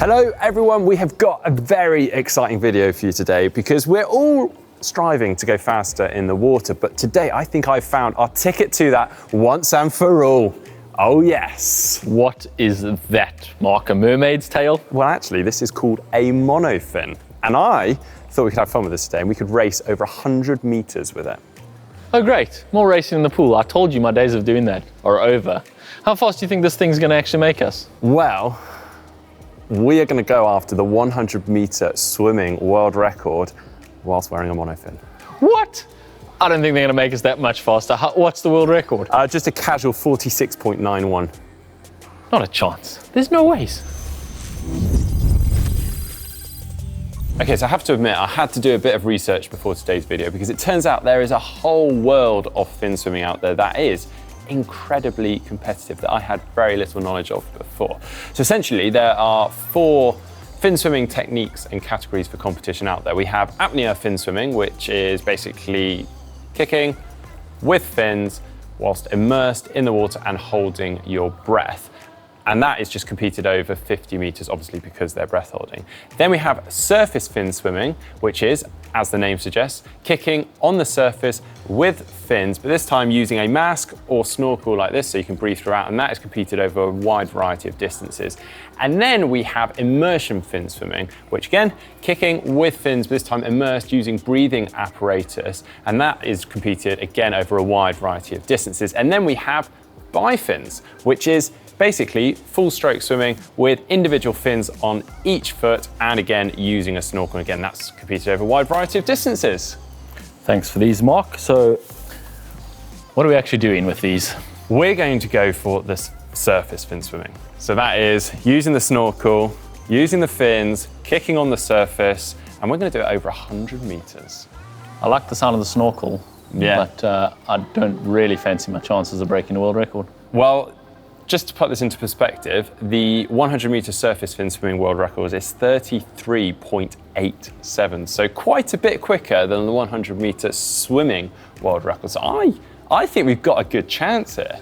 Hello everyone, we have got a very exciting video for you today because we're all striving to go faster in the water, but today I think I've found our ticket to that once and for all. Oh yes. What is that, Mark? A mermaid's tail? Well actually this is called a monofin, and I thought we could have fun with this today and we could race over 100 meters with it. Oh great, more racing in the pool. I told you my days of doing that are over. How fast do you think this thing's going to actually make us? Well, we are going to go after the 100-meter swimming world record whilst wearing a monofin. What? I don't think they're going to make us that much faster. What's the world record? Just a casual 46.91. Not a chance. There's no ways. Okay, so I have to admit, I had to do a bit of research before today's video because it turns out there is a whole world of fin swimming out there that is incredibly competitive that I had very little knowledge of before. So essentially there are 4 fin swimming techniques and categories for competition out there. We have apnea fin swimming, which is basically kicking with fins whilst immersed in the water and holding your breath. And that is just competed over 50 meters, obviously because they're breath holding. Then we have surface fin swimming, which is, as the name suggests, kicking on the surface with fins, but this time using a mask or snorkel like this so you can breathe throughout, and that is competed over a wide variety of distances. And then we have immersion fin swimming, which again, kicking with fins, but this time immersed using breathing apparatus, and that is competed again over a wide variety of distances. And then we have bifins, which is basically full stroke swimming with individual fins on each foot and again using a snorkel. Again, that's competed over a wide variety of distances. Thanks for these, Mark. So what are we actually doing with these? We're going to go for this surface fin swimming. So that is using the snorkel, using the fins, kicking on the surface, and we're going to do it over 100 meters. I like the sound of the snorkel, but I don't really fancy my chances of breaking the world record. Well, just to put this into perspective, the 100-meter surface fin swimming world record is 33.87, so quite a bit quicker than the 100-meter swimming world record. So I think we've got a good chance here.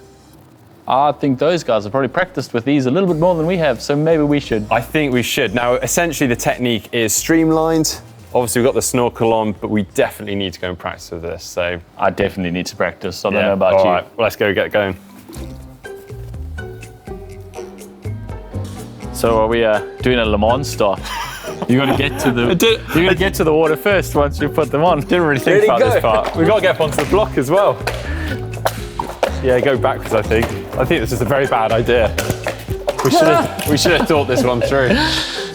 I think those guys have probably practiced with these a little bit more than we have, so maybe we should. I think we should. Now, essentially the technique is streamlined. Obviously we've got the snorkel on, but we definitely need to go and practice with this, so. I definitely need to practice. I don't know about all you. Right, well, let's go get going. So are we doing a Le Mans start? You got to get to the. You got to get to the water first once you put them on. Didn't really think about this part. We've got to get up onto the block as well. Yeah, go backwards. I think this is a very bad idea. We should have thought this one through.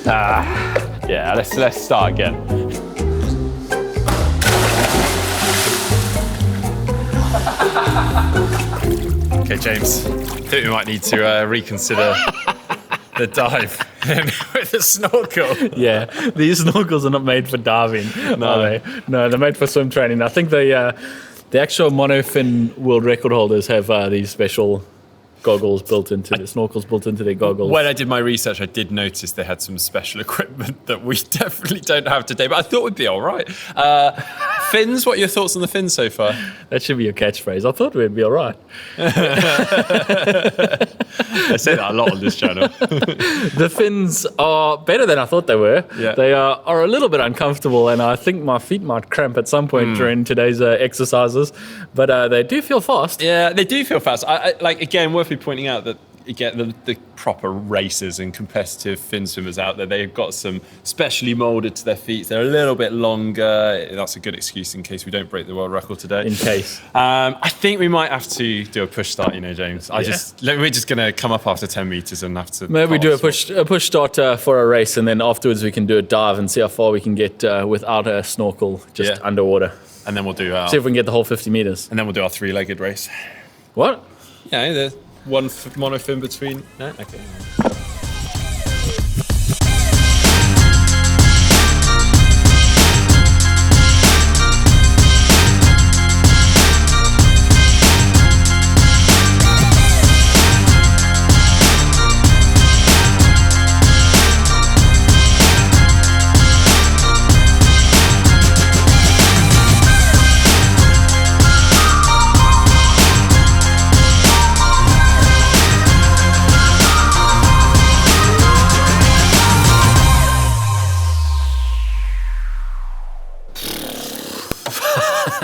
Yeah, let's start again. Okay, James. I think we might need to reconsider the dive with the snorkel. Yeah, these snorkels are not made for diving, are they? No, they're made for swim training. I think the actual monofin world record holders have these special goggles built into the snorkels built into their goggles. When I did my research, I did notice they had some special equipment that we definitely don't have today, but I thought we'd be all right. Fins, what are your thoughts on the fins so far? That should be your catchphrase. I thought we'd be all right. I say that a lot on this channel. The fins are better than I thought they were. Yeah. They are a little bit uncomfortable, and I think my feet might cramp at some point during today's exercises, but they do feel fast. Yeah, they do feel fast. I like, again, worth me pointing out that again, the proper racers and competitive fin swimmers out there, they've got some specially molded to their feet. They're a little bit longer. That's a good excuse in case we don't break the world record today. In case. I think we might have to do a push start, you know, James. We're just going to come up after 10 meters and have to. Maybe we do a push start for a race, and then afterwards we can do a dive and see how far we can get without a snorkel, just underwater. And then we'll do see if we can get the whole 50 meters. And then we'll do our 3-legged race. What? Yeah, the one monofin between. No? Okay.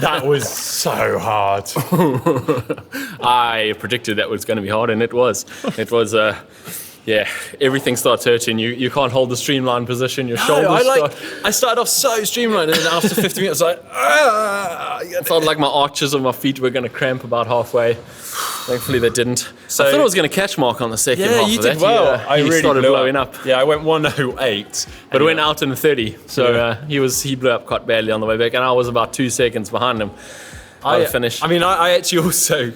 That was so hard. I predicted that was going to be hard, and it was. It was, everything starts hurting. You can't hold the streamlined position. Your shoulders I started off so streamlined, and then after 50 minutes, I was like, it felt like my arches of my feet were going to cramp about halfway. Thankfully, they didn't. I thought I was going to catch Mark on the second half you of did that. well. He really started blew blowing up. Yeah, I went 1:08, But went out in the 30. So he blew up quite badly on the way back, and I was about 2 seconds behind him. I finished. I mean, I actually also,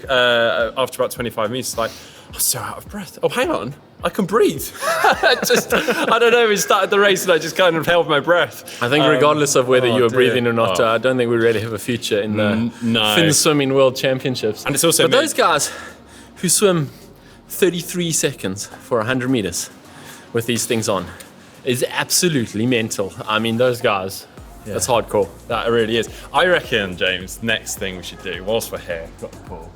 after about 25 meters, like, I'm so out of breath. Oh, hang on. I can breathe. I don't know, we started the race and I just kind of held my breath. I think regardless of whether you were breathing or not, I don't think we really have a future in the Finn Swimming World Championships. And it's also but those guys who swim 33 seconds for 100 meters with these things on is absolutely mental. I mean, those guys, that's hardcore. That really is. I reckon, James, next thing we should do, whilst we're here, got the pool,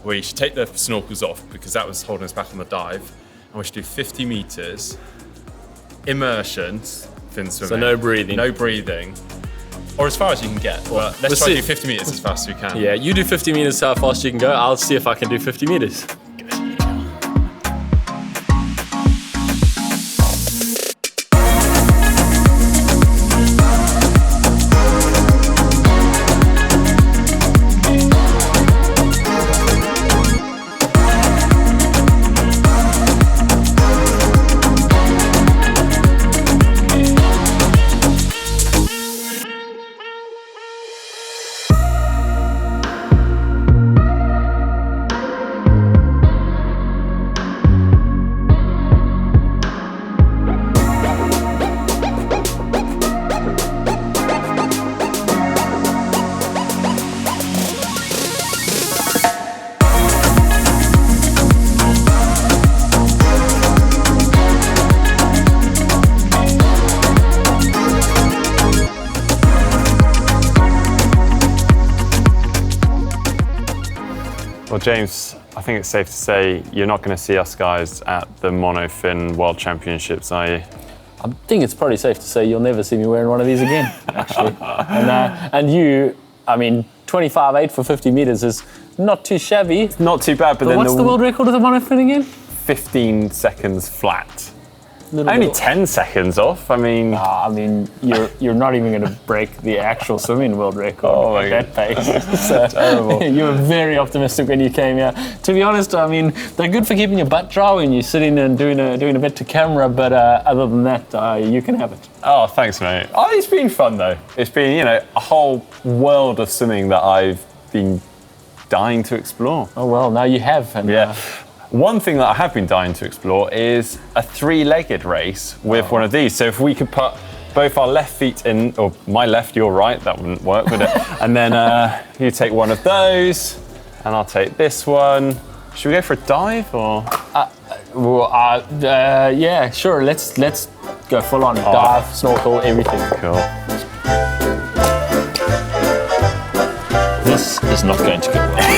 we should take the snorkels off because that was holding us back on the dive. And we should do 50 meters, immersions, fin swimming. So no breathing. No breathing. Or as far as you can get. Well, let's try to do 50 meters as fast as we can. Yeah, you do 50 meters how fast you can go. I'll see if I can do 50 meters. Well, James, I think it's safe to say you're not going to see us guys at the Monofin World Championships, are you? I think it's probably safe to say you'll never see me wearing one of these again, actually. And you, I mean, 25.8 for 50 meters is not too shabby. Not too bad, but then what's the world record of the Monofin again? 15 seconds flat. Only 10 seconds off. I mean, you're not even going to break the actual swimming world record at that pace. So, terrible. You were very optimistic when you came here. To be honest, I mean, they're good for keeping your butt dry when you're sitting and doing a bit to camera. But other than that, you can have it. Oh, thanks, mate. Oh, it's been fun though. It's been, a whole world of swimming that I've been dying to explore. Oh well, now you have. And, One thing that I have been dying to explore is a three-legged race with one of these. So if we could put both our left feet in, or my left, your right, that wouldn't work, would it? And then you take one of those, and I'll take this one. Should we go for a dive, or? Yeah, sure. Let's go full on dive, snorkel, everything. Cool. This is not going to go well.